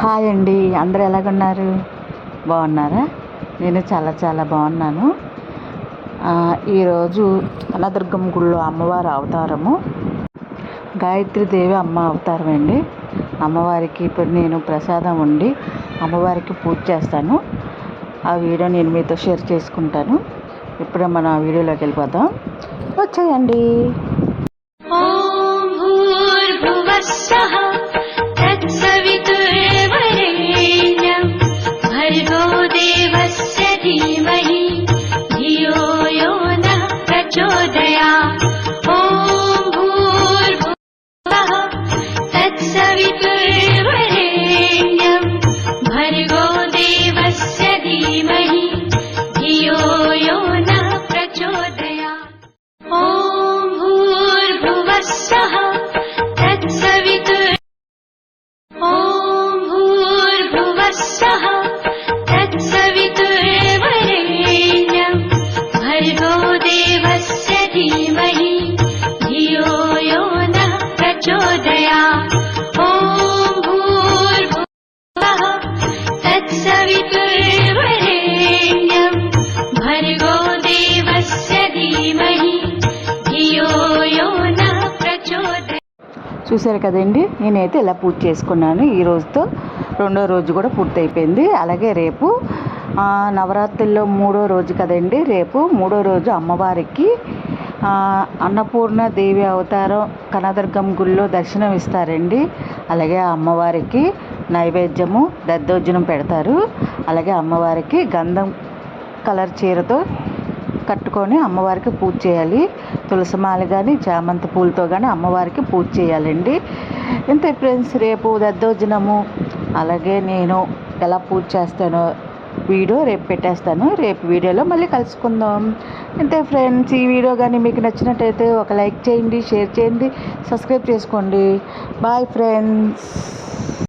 Hi అండి, అందరూ ఎలాగున్నారు? బాగున్నారా? నేను చాలా చాలా బాగున్నాను. ఈరోజు కనదుర్గమ్మ గుడిలో అమ్మవారి అవతారము గాయత్రీదేవి అమ్మ అవతారం అండి. అమ్మవారికి ఇప్పుడు నేను ప్రసాదం వండి అమ్మవారికి పూజ చేస్తాను. ఆ వీడియో నేను మీతో షేర్ చేసుకుంటాను. ఇప్పుడే మనం ఆ వీడియోలోకి వెళ్ళిపోదాం. వచ్చేయండి. చూశారు కదండి, నేనైతే ఇలా పూజ చేసుకున్నాను. ఈ రోజుతో రెండో రోజు కూడా పూర్తయిపోయింది. అలాగే రేపు నవరాత్రుల్లో 3వ రోజు కదండి. రేపు 3వ రోజు అమ్మవారికి అన్నపూర్ణ దేవి అవతారం కనదుర్గమ్మ గుడిలో దర్శనం ఇస్తారండి. అలాగే అమ్మవారికి నైవేద్యము దద్దోజనం పెడతారు. అలాగే అమ్మవారికి గంధం కలర్ చీరతో కట్టుకొని అమ్మవారికి పూజ చేయాలి. తులసిమాల కానీ చామంతి పూలతో కానీ అమ్మవారికి పూజ చేయాలండి. ఇంతే ఫ్రెండ్స్, రేపు దద్దోజనము అలాగే నేను ఎలా పూజ చేస్తానో వీడియో రేపు పెట్టేస్తాను. రేపు వీడియోలో మళ్ళీ కలుసుకుందాం. ఇంతే ఫ్రెండ్స్, ఈ వీడియో కానీ మీకు నచ్చినట్టయితే ఒక లైక్ చేయండి, షేర్ చేయండి, సబ్స్క్రైబ్ చేసుకోండి. Bye friends.